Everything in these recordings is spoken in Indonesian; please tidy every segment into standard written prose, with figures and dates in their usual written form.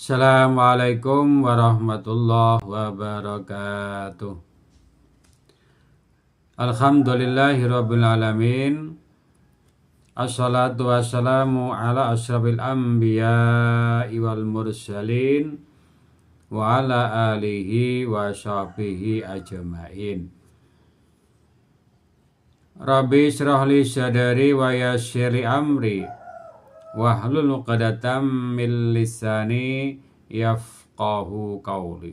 Assalamualaikum warahmatullahi wabarakatuh. Alhamdulillahirabbil alamin. Assalatu wassalamu ala asyrafil anbiya'i wal mursalin wa ala alihi wa sahbihi ajmain. Rabbi shrah li sadri wa yassir li amri wahlul 'uqdatam min lisani yafqahu qawli.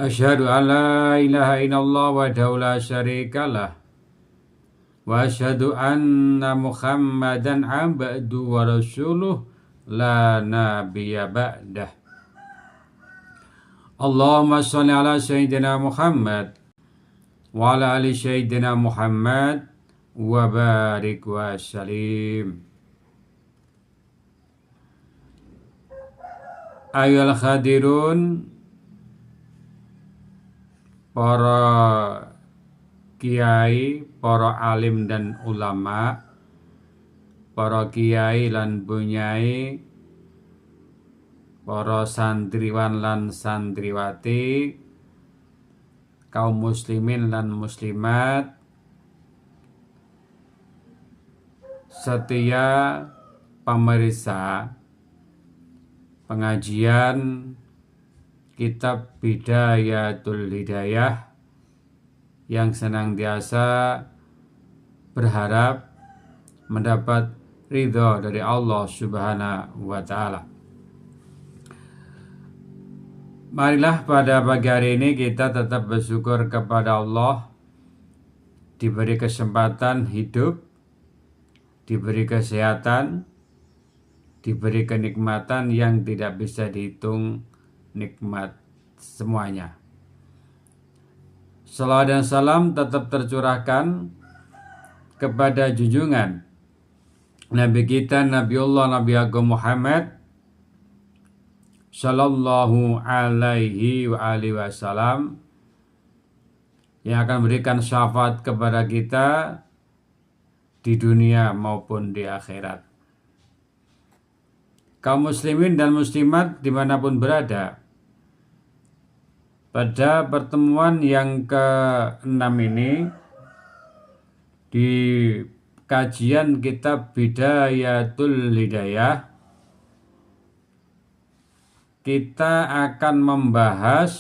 Asyhadu an la ilaha illallah wahdahu la syarikalah wa asyhadu anna Muhammadan abduhu wa rasuluh la nabiyya ba'dah. Allahumma shalli ala sayyidina Muhammad wa ala ali sayyidina Muhammad wa barik wa salim. Ayyuhal khadirun, para kiai, para alim dan ulama, para kiai lan bunyai, para santriwan lan santriwati, kaum muslimin lan muslimat, setia pemirsa pengajian Kitab Bidayatul Hidayah yang senantiasa berharap mendapat ridho dari Allah Subhanahu wa Ta'ala. Marilah pada pagi hari ini kita tetap bersyukur kepada Allah, diberi kesempatan hidup, diberi kesehatan, diberi kenikmatan yang tidak bisa dihitung nikmat semuanya. Salawat dan salam tetap tercurahkan kepada junjungan Nabi kita Nabiullah Nabi Agung Muhammad Sallallahu alaihi wa alihi wasallam, yang akan memberikan syafaat kepada kita di dunia maupun di akhirat. Kaum muslimin dan muslimat dimanapun berada, pada pertemuan yang ke-6 ini di kajian Kitab Bidayatul Hidayah, kita akan membahas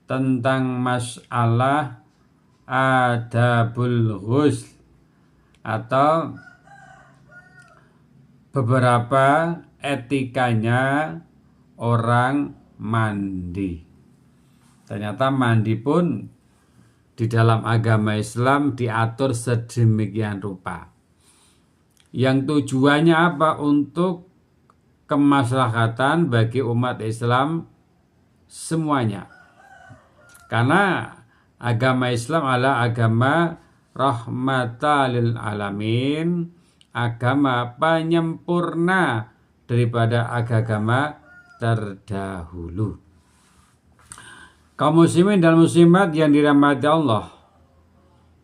tentang masalah adabul ghusl atau beberapa etikanya orang mandi. Ternyata mandi pun di dalam agama Islam diatur sedemikian rupa. Yang tujuannya apa? Untuk kemaslahatan bagi umat Islam semuanya. Karena agama Islam adalah agama rahmatan lil alamin, agama penyempurna daripada agama terdahulu. Kaum muslimin dan muslimat yang dirahmati Allah,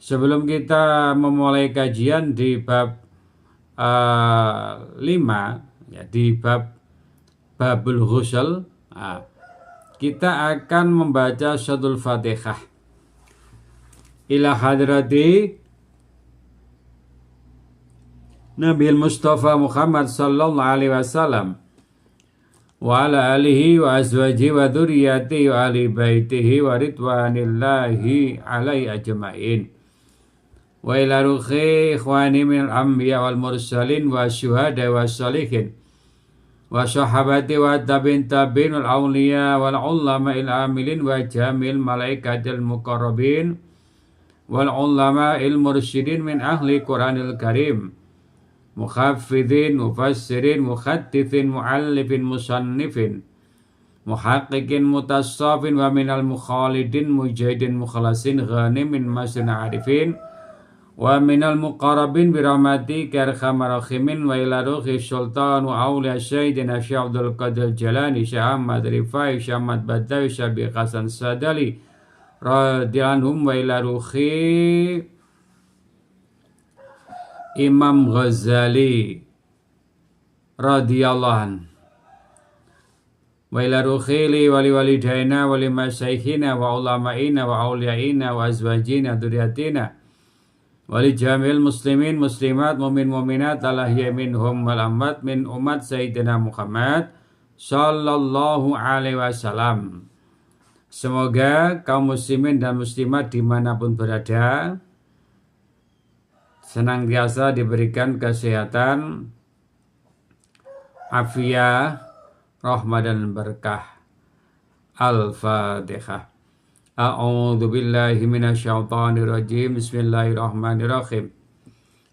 sebelum kita memulai kajian di bab 5, ya, di babul ghusl, kita akan membaca suratul Fatihah ila hadrati Nabi Mustafa Muhammad sallallahu alaihi wasallam wa ala alihi wa azwajihi wa dzurriyyatihi wa ali baitihi wa ridwanillahi alaihi ajmain. Wa ila ruhi ikhwani minal anbiya wal mursalin wa syuhada wa salihin wa sahabati wa tabi'in tabi'in wal awliya wal ulama il amilin wa jamil malaikatil muqarrabin wal ulama il mursyidin min ahli Qur'anil Karim, mukhaffidhin, mufassirin, muhaddithin, muallifin, musannifin, muhaqqiqin, mutassafin, wa minal mukhalidin, mujahidin, mukhlasin, ghanimin, masin, arifin, wa minal muqarrabin birahmati karhamar rahimin, wa ila ruhi sultan wa awliya sayyidina Syekh Abdul Qadir Jalani, Syekh Ahmad Rifai, Syekh Ahmad Badawi, Syekh Hasan Sadali radhiyallahu anhum, wa ila ruhi Imam Ghazali radhiyallahu an. Wa ila rukhili wa liwalidaina wa limasyayikhina wa ulamaina wa awliyaina wa azwajina dzurriyyatina wa li jamil muslimin muslimat mu'min mu'minat alahya minhum wal amwat min umat sayyidina Muhammad sallallahu alaihi wasallam. Semoga kaum muslimin dan muslimat dimanapun berada senantiasa diberikan kesehatan, afiat, rahmah dan berkah. Al-Fatihah. A'udzu billahi minasyaitonir rajim. Bismillahirrahmanirrahim.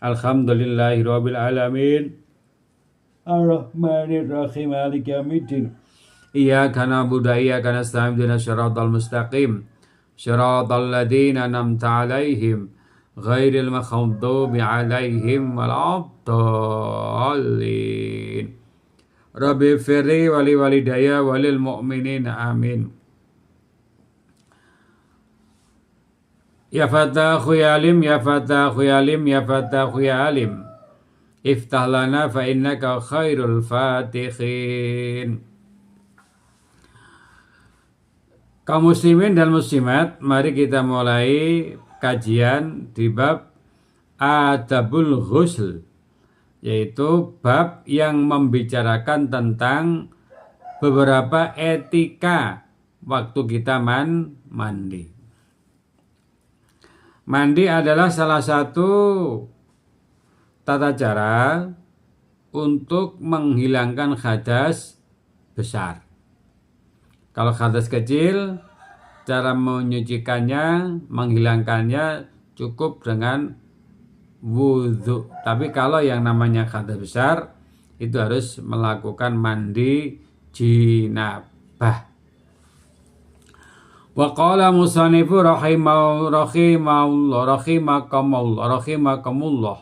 Alhamdulillahirabbil alamin. Ar-Rahmanir Rahim. Maliki yaumiddin. Iyyaka na'budu wa iyyaka nasta'in. Ihdinas siratal mustaqim. Siratal ladzina an'amta 'alaihim ghairil maghdubi 'alaihim waladdallin. Rabbi firli wali walidayya walil mu'minin amin. Ya fatahu ya alim, ya fatahu ya alim, ya fatahu ya alim, iftah lana fa innaka khairul fatihin. Kaum muslimin dan muslimat, mari kita mulai kajian di bab Adabul Ghusl, yaitu bab yang membicarakan tentang beberapa etika waktu kita mandi. Mandi adalah salah satu tata cara untuk menghilangkan hadas besar. Kalau hadas kecil, cara menyucikannya, menghilangkannya cukup dengan wudhu. Tapi kalau yang namanya hadas besar, itu harus melakukan mandi jinabah. Wa qala musannifu rahimakumullah.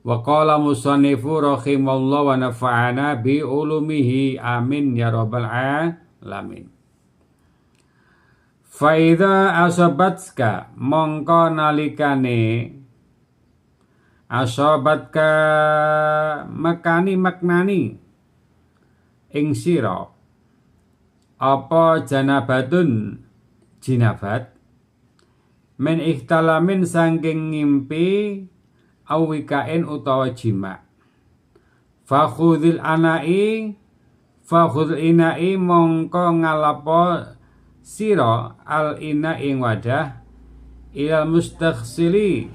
Wa qala musannifu rahimallah wa nafa'ana bi ulumihi amin ya rabbal alamin. Fa idza asabatka mongko nalikane asabatka maknani ing sira apa janabatun jinabat min ikhtalamin saking ngimpi awikain utawa jima fakhudhil inai mongko ngalapo sira al ina ing wadah ilal mustaghsili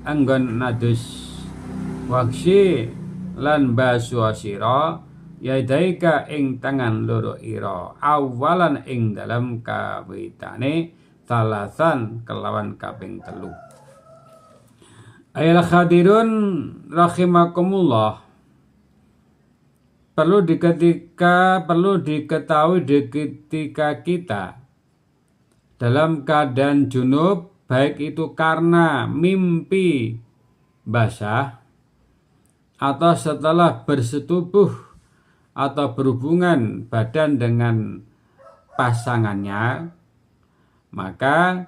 anggon nadus waksi lan basu sira yadaika ing tangan loro ira awalan ing dalam kawitane talasan kelawan kaping 3. Ayal khadirun rahimakumullah, perlu diketahui ketika kita dalam keadaan junub, baik itu karena mimpi basah atau setelah bersetubuh atau berhubungan badan dengan pasangannya, maka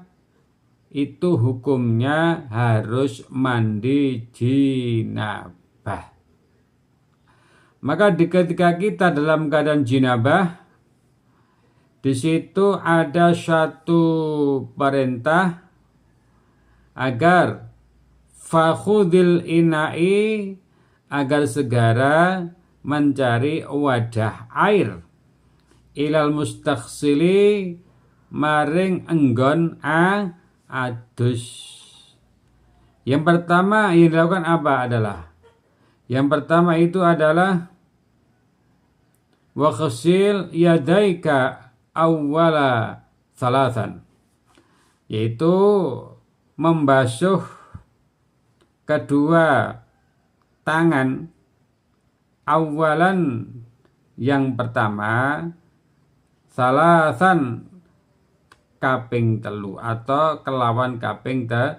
itu hukumnya harus mandi jinabah. Maka ketika kita dalam keadaan jinabah, di situ ada satu perintah agar fakhudil inai, agar segera mencari wadah air ilal mustaghsili maring enggon adus. Yang pertama yang dilakukan apa adalah, yang pertama itu adalah wa ghasil yadaika awwala salasan, yaitu membasuh kedua tangan awalan yang pertama salasan kaping 3 atau kelawan kaping 3.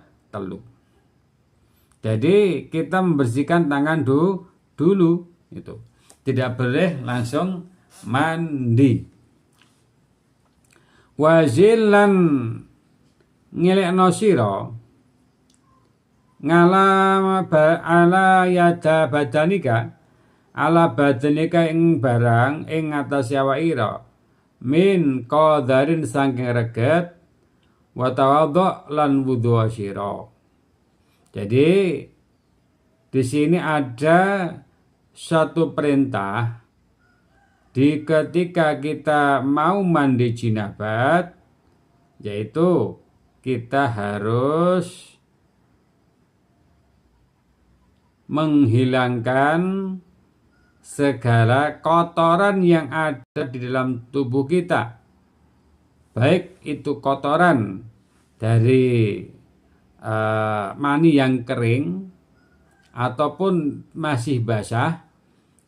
Jadi kita membersihkan tangan dulu itu. Tidak boleh langsung mandi. Wazilan ngelekno sira ngalam ala yada badanika ala badanika ing barang ing atas awak ira min qadarin saking reget wa tawadhu lan wudu sira. Jadi di sini ada satu perintah di ketika kita mau mandi jinabat, yaitu kita harus menghilangkan segala kotoran yang ada di dalam tubuh kita, baik itu kotoran dari mani yang kering ataupun masih basah.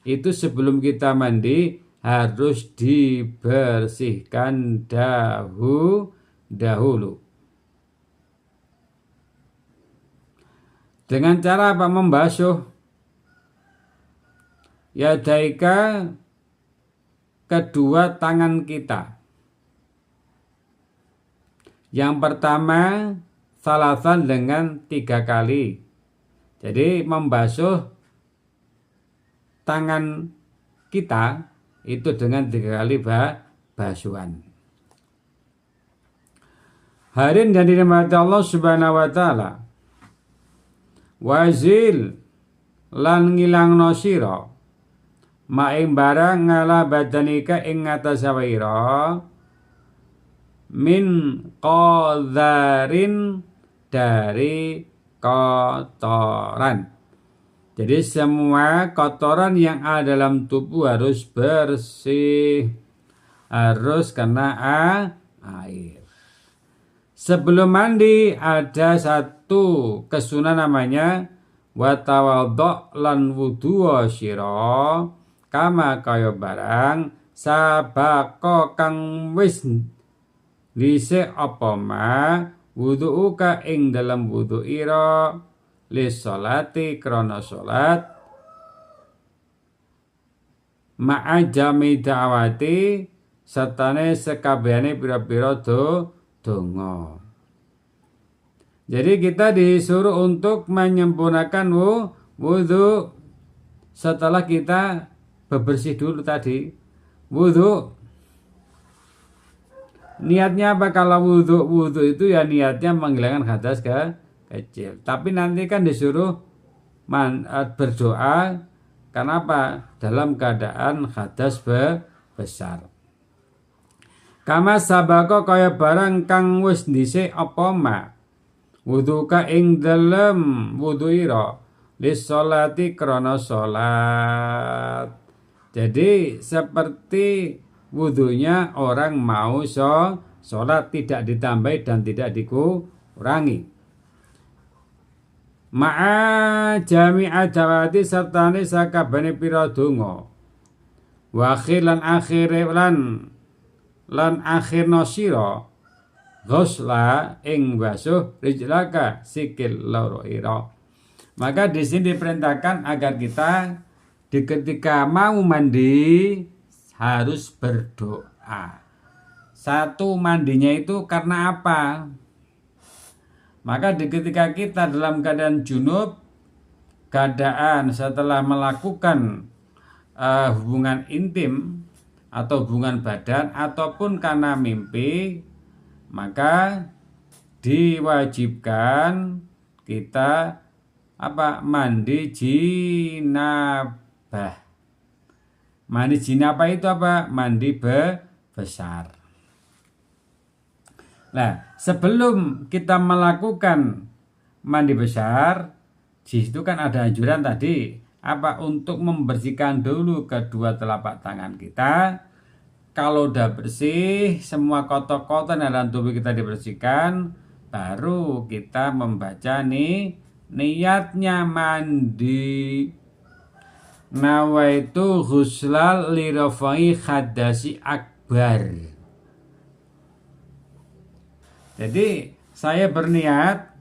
Itu sebelum kita mandi harus dibersihkan dahulu. Dengan cara apa? Membasuh yadaika, kedua tangan kita. Yang pertama salasan dengan 3 kali. Jadi membasuh tangan kita itu dengan 3 kali basuhan. Hadirin dan dirahmati Allah Subhanahu wa taala. Wazil lan ngilangno sira maing barang ngala badanika ing atas awira min qadharin, dari kotoran. Jadi semua kotoran yang ada dalam tubuh harus bersih, harus kena air. Sebelum mandi ada satu kesunan namanya wa tawadhu lan wudu sira kama kaya barang sabako kang wis dhisik apa ma wudu'uka ing dalam wudu ira lis sholati krana salat ma'a jami da'wati sertane sekabehane pira-pira donga. Jadi kita disuruh untuk menyempurnakan wudu setelah kita bebersih dulu tadi. Wudu niatnya apa? Kalau wudu itu ya niatnya menghilangkan hadas kecil. Tapi nanti kan disuruh berdoa. Kenapa? Dalam keadaan hadas besar. Kama sabako kaya barang kang wis dhisik apa ma wuduka ing dalem wudu ira lis sholati krana salat. Jadi seperti wudunya orang mau sholat, tidak ditambah dan tidak dikurangi. Ma'a jami'a dawati sertane sakabane pira donga. Wa akhiran lan akhirna sira ghusla ing basuh rijlaka sikil loro ira. Maka di sini diperintahkan agar kita ketika mau mandi harus berdoa. Satu, mandinya itu karena apa? Maka ketika kita dalam keadaan junub, keadaan setelah melakukan hubungan intim atau hubungan badan ataupun karena mimpi, maka diwajibkan kita mandi jinabah. Mandi jinabah itu apa? Mandi besar. Nah, sebelum kita melakukan mandi besar, di situ kan ada anjuran tadi untuk membersihkan dulu kedua telapak tangan kita. Kalau udah bersih, semua kotor-kotor dalam tubuh kita dibersihkan, baru kita membaca niatnya mandi. Nawaitu ghuslal lirafai hadasi akbar. Jadi saya berniat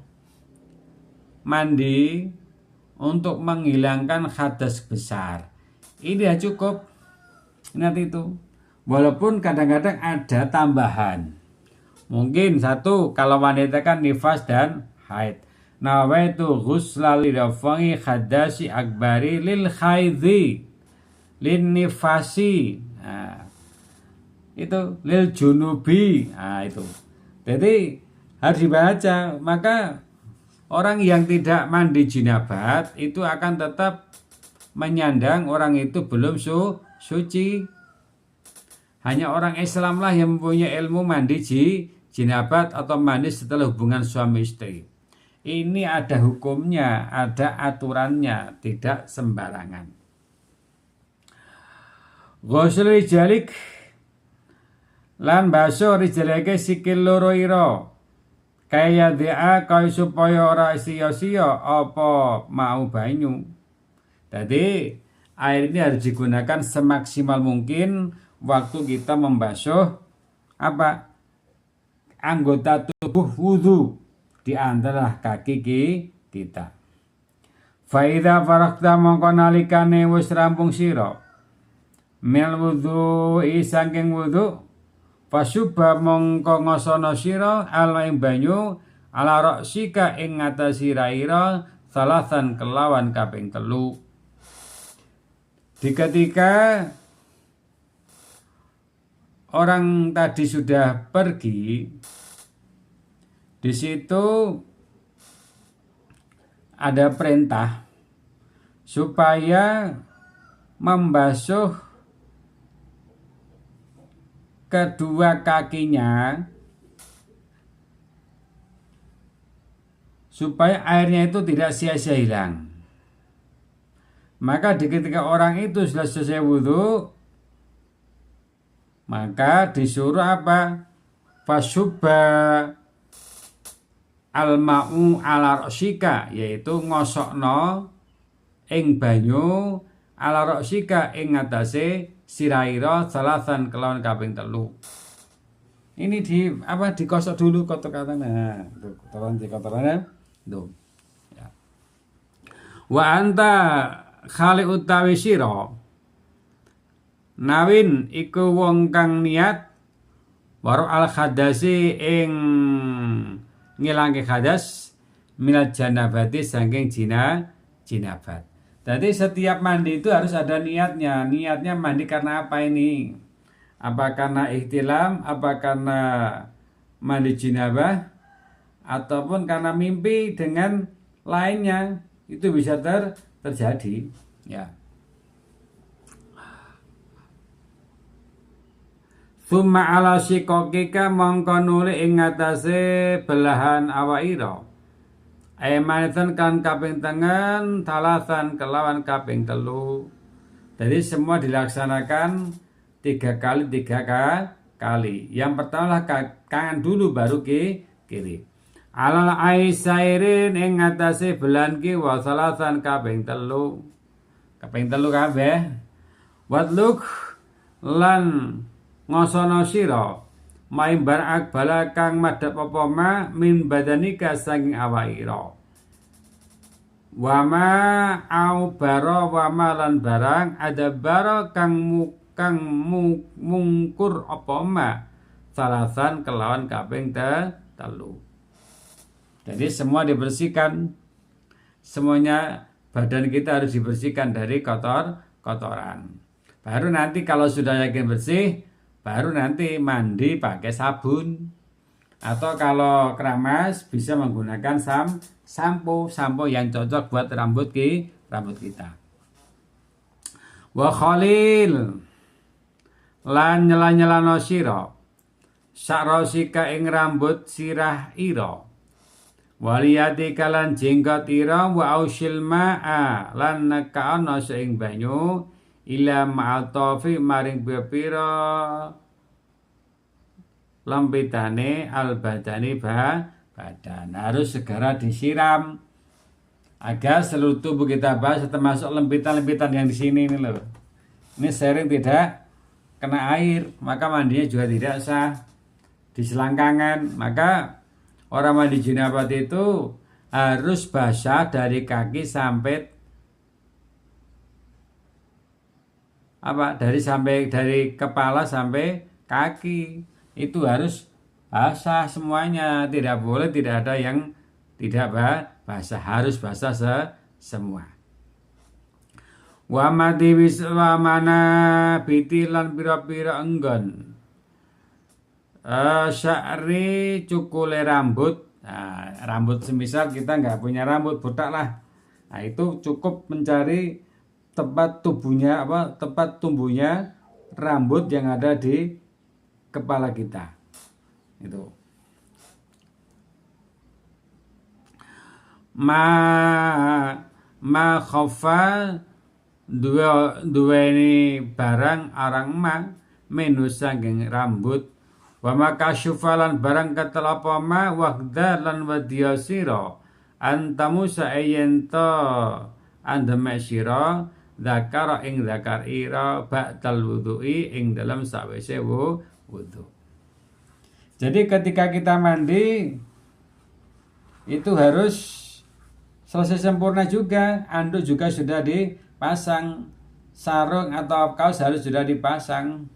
mandi untuk menghilangkan hadas besar. Ini ya cukup. Ingat itu. Walaupun kadang-kadang ada tambahan. Mungkin satu, kalau wanita kan nifas dan haid. Nawaitu ghusla lirafai hadasi akbari lil haidhi. Linnifasi, nah, itu lil junubi, nah itu. Jadi harus dibaca. Maka orang yang tidak mandi jinabat itu akan tetap menyandang orang itu belum suci. Hanya orang Islam lah yang mempunyai ilmu mandi jinabat atau mandi setelah hubungan suami istri. Ini ada hukumnya, ada aturannya, tidak sembarangan. Ghusl rijalik lan basuh rijalike sikil loro ira. Kaya dia kaya supaya ora sia-sia apa mau banyu. Jadi air ini harus digunakan semaksimal mungkin waktu kita membasuh anggota tubuh wudu di antara kaki kita. Faida farakta mongko nalikane wis rampung sira mil wudu saking wudu pasuba mongko ngosono sira ala ing banyu ala raksika ing ngatas sira salasan kelawan kaping 3. Di ketika orang tadi sudah pergi, di situ ada perintah supaya membasuh kedua kakinya supaya airnya itu tidak sia-sia hilang. Maka ketika orang itu sudah selesai wudhu, maka disuruh Fasubba al-ma'u ala raksika, yaitu ngosokno ing banyu ala raksika ing ngatasé siraira salasan kelawan kaping 3. Ini dikosok dulu kotor-kotornya. Kotoran-kotorannya. Tuh. Ya. Wa anta khali utawi sira nawin iku wong kang niat waro al khadasi ing ngilangke hadas minat janabati saking jinabat. Jadi setiap mandi itu harus ada niatnya. Niatnya mandi karena apa ini? Apa karena ihtilam, apa karena mandi jinabah, ataupun karena mimpi dengan lainnya. Itu bisa terjadi, ya. Summa ala sikokika mongko nuli ing ngatasé belahan awaira. Aimanitan kan kaping tengen, talasan kelawan kaping 3. Jadi semua dilaksanakan 3 kali. Yang pertama kanan dulu baru kiri. Alal aisairin ing ngatasé belan ki wa salasan kaping 3. Kaping 3 kabeh. Watluk lan ngosono sira maimbar akbala kang madhep apa ma min badanika saking awaira. Wama au baro wama lan barang ada baro kang mungkur apa ma salasan kelawan kaping 3. Jadi semua dibersihkan. Semuanya badan kita harus dibersihkan dari kotoran. Baru nanti kalau sudah yakin bersih, baru nanti mandi pakai sabun. Atau kalau keramas bisa menggunakan sampo yang cocok buat rambut kita. Wa khalil lan nyela-nyelano sira sakrosika ing rambut sirah ira. Waliyati kalan jenggot ira wa ausil ma'a lan nekaana ing banyu ila ma'atofi maring pira lempitane al-badani badan. Harus segera disiram agar seluruh tubuh kita basah, termasuk lempitan-lempitan yang di sini ini loh. Ini sering tidak kena air, maka mandinya juga tidak sah. Di selangkangan, maka orang mandi jinabat itu harus basah dari kaki sampai dari kepala sampai kaki. Itu harus basah semuanya, tidak boleh tidak ada yang tidak basah, harus basah semua. Wa mati wiswa mana bitilan pira-pira enggon. Sya'ri cukule rambut. Nah, rambut semisal kita nggak punya rambut botak lah. Nah, itu cukup mencari tempat tumbuhnya rambut yang ada di kepala kita. Itu. Ma khafa duweni barang arang menu saking rambut wa makasyufalan barang ketelapa wahda lan wadya sira antamu saayento andeme sira zakara ing zakar ira ba'dal wudu'i ing dalam sawise wudu. Jadi ketika kita mandi itu harus selesai sempurna juga, anduk juga sudah dipasang, sarung atau kaos harus sudah dipasang.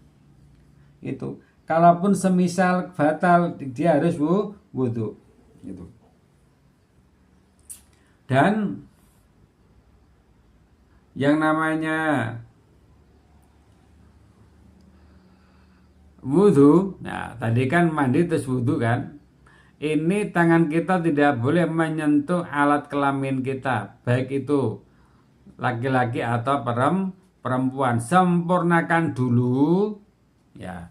Itu. Kalaupun semisal batal, dia harus wudu. Gitu. Dan yang namanya wudu, nah tadi kan mandi terus wudu kan. Ini tangan kita tidak boleh menyentuh alat kelamin kita, baik itu laki-laki atau perempuan. Sempurnakan dulu, ya,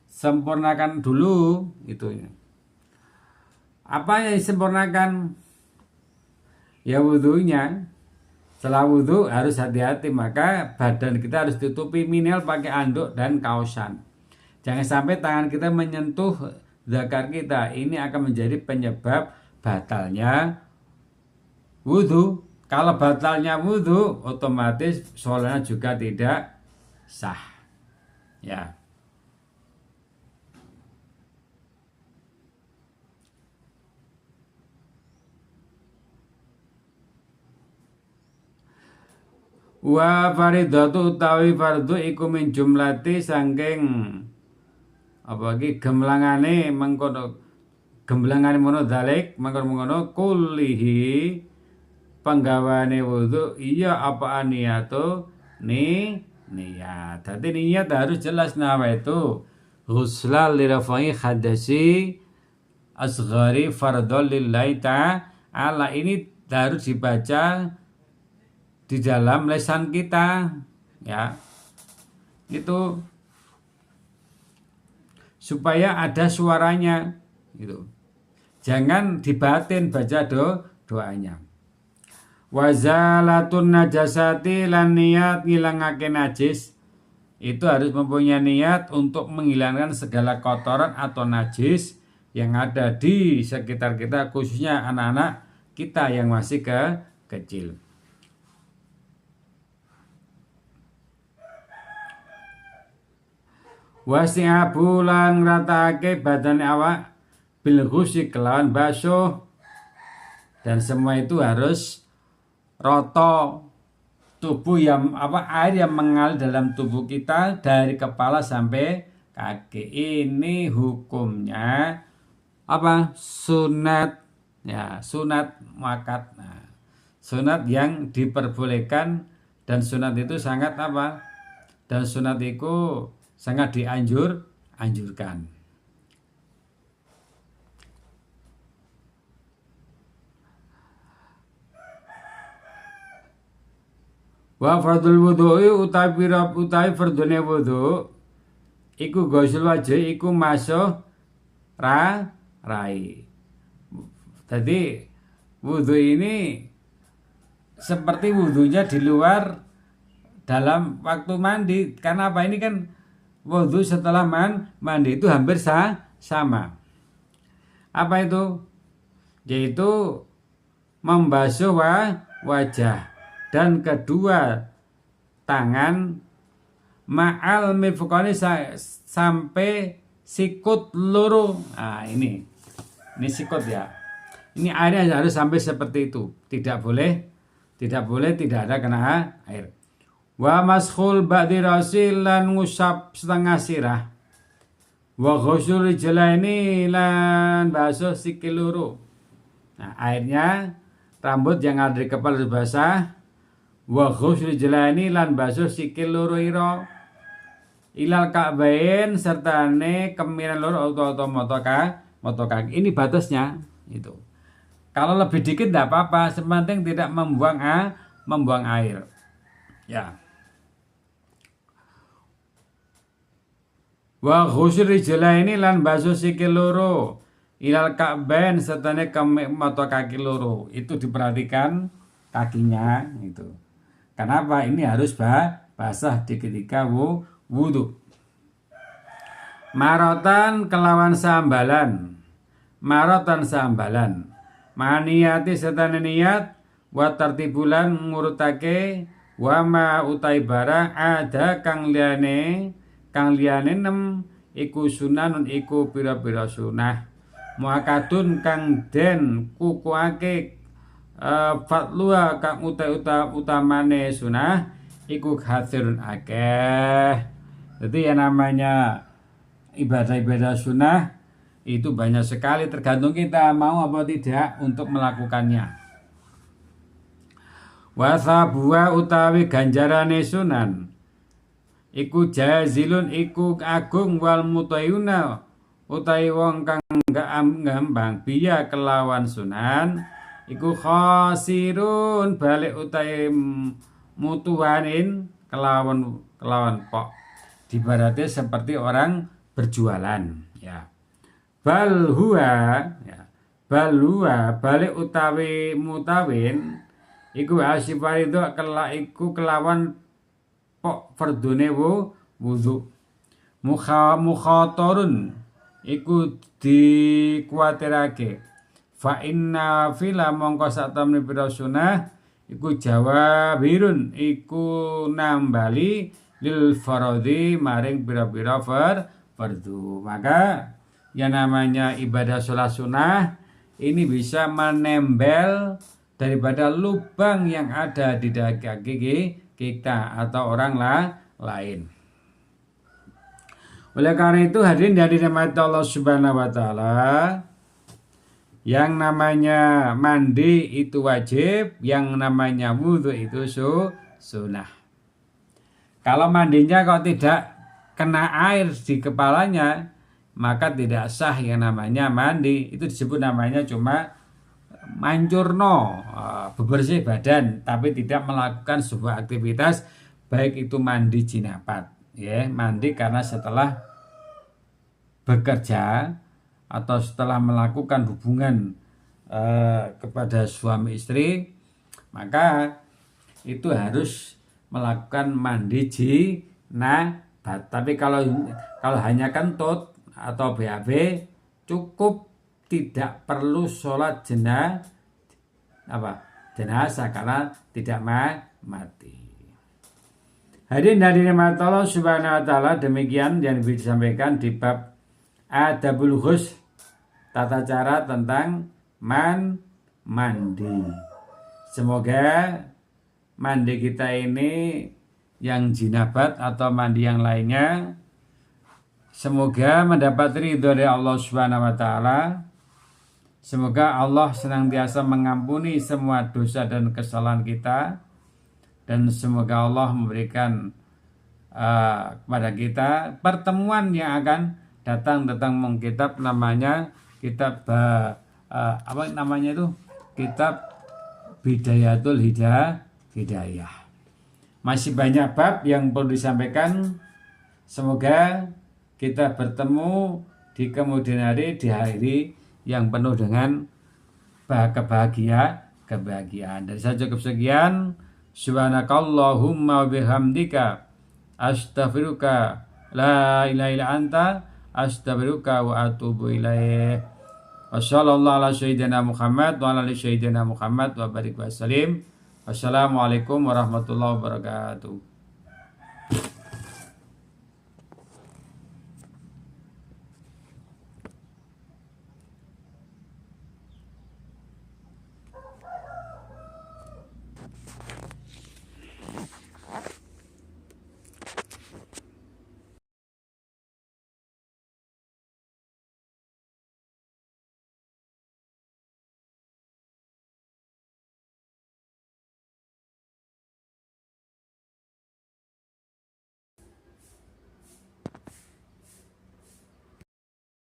sempurnakan dulu itunya. Apa yang disempurnakan? Ya wudunya. Setelah wudu harus hati-hati, maka badan kita harus ditutupi minimal pakai anduk dan kaosan. Jangan sampai tangan kita menyentuh zakar kita, ini akan menjadi penyebab batalnya wudu. Kalau batalnya wudu, otomatis sholatnya juga tidak sah. Ya. Wa faridatu utawi fardu iku min jumlati saking apa iki gemblangane mono dalik mengkono kullihi penggawane wudu iya apa niatu niat. Dadi niat harus jelas nawa itu ghusla lirafai hadasi asghari fardhol lillahi ta'ala. Ini harus dibaca di dalam lisan kita, ya. Itu supaya ada suaranya gitu. Jangan dibatin baca doanya. Wazalatun najasati lan niat ngilangake najis. Itu harus mempunyai niat untuk menghilangkan segala kotoran atau najis yang ada di sekitar kita, khususnya anak-anak kita yang masih kecil. Wasi'abu lan ngratake badane awak bil ghusyi kelawan basuh, dan semua itu harus rata tubuh yang air yang mengalir dalam tubuh kita dari kepala sampai kaki. Ini hukumnya apa? Sunat, ya, sunat muakkad. Nah, sunat yang diperbolehkan, dan sunat itu sangat apa? Dan sunat itu sangat anjurkan. Wa fardul wudu'i utawi fardune wudu iku ghusl wajh iku masuh rai. Jadi wudu ini seperti wudunya di luar dalam waktu mandi. Karena apa? Ini kan wudu setelah mandi itu hampir sama. Apa itu? Yaitu membasuh wajah dan kedua tangan ma'al mirfaqani sampai sikut loro. Nah, ini sikut ya. Ini airnya harus sampai seperti itu. Tidak boleh tidak ada kena air. Wa maskhul ba'di rasil lan ngusap setengah sirah. Wa ghusul rijlaini lan basuh sikil loro. Nah, airnya rambut yang ada di kepala basah. wa ghusli jelani lan basuh sikil loro ira ilal ka'bain sertane kemiran loro atau moto kaki. Ini batasnya itu. Kalau lebih dikit tidak apa-apa, sepenting tidak membuang air. Ya. Wa ghusli jelani lan basuh sikil loro ilal ka'bain sertane moto kaki loro. Itu diperhatikan kakinya itu. Kenapa? Ini harus basah di ketika wudu. Marotan kelawan sambalan. Marotan sambalan. Maniyati sertane niat wa tartibulan ngurutake wa ma utai barang ada kang liyane nem iku sunanun iku pira-pira sunah. Muakadun kang den kukuake fatluha kang utamane sunah iku hadirun akeh. Jadi yang namanya ibadah-ibadah sunah itu banyak sekali, tergantung kita mau apa tidak untuk melakukannya. Wasabuwa utawi ganjarane sunan iku jazilun iku agung wal mutayuna utawi wong kang ngambang biya kelawan sunan iku khosirun balik utawi mutuhanin kelawan pok. Dibaratnya seperti orang berjualan ya. Balhuwa balik utawi mutawin iku asifarido iku kelawan pok fardune wudu. Mukhatarun iku dikuatirake fa inna fila mongko satamne pira sunah iku jawabirun iku nambali lil faradhi maring pira-pira fardu. Maka yang namanya ibadah sholat sunnah ini bisa menempel daripada lubang yang ada di kaki kita atau orang lain. Oleh karena itu hadirin dari rahmat Allah Subhanahu wa taala, yang namanya mandi itu wajib, yang namanya wudhu itu sunnah. Kalau mandinya kok tidak kena air di kepalanya, maka tidak sah yang namanya mandi. Itu disebut namanya cuma mancurno, bebersih badan, tapi tidak melakukan sebuah aktivitas baik itu mandi jinabat, ya, mandi karena setelah bekerja atau setelah melakukan hubungan kepada suami istri, maka itu harus melakukan mandi jinabat. Tapi kalau hanya kentut atau BAB cukup, tidak perlu sholat jenazah karena tidak mati. Hadirin dari rahmat Allah Subhanahu wa taala, demikian yang bisa disampaikan di bab Adabul Ghusl, tata cara tentang mandi. Semoga mandi kita ini yang jinabat atau mandi yang lainnya, semoga mendapat ridho dari Allah Subhanahu wa taala. Semoga Allah senantiasa mengampuni semua dosa dan kesalahan kita, dan semoga Allah memberikan kepada kita pertemuan yang akan datang mengkitab namanya kitab kitab Bidayatul Hidayah. Masih banyak bab yang perlu disampaikan. Semoga kita bertemu di kemudian hari, di hari yang penuh dengan kebahagiaan. Dari saya cukup sekian. Subhanakallahumma bihamdika astaghfiruka la ilaha illa anta astaghfiruka wa atubu ilaih. Wassallallahu ala sayyidina Muhammad wa ala ali sayyidina Muhammad wa barik wa salim. Wassalamualaikum warahmatullahi wabarakatuh.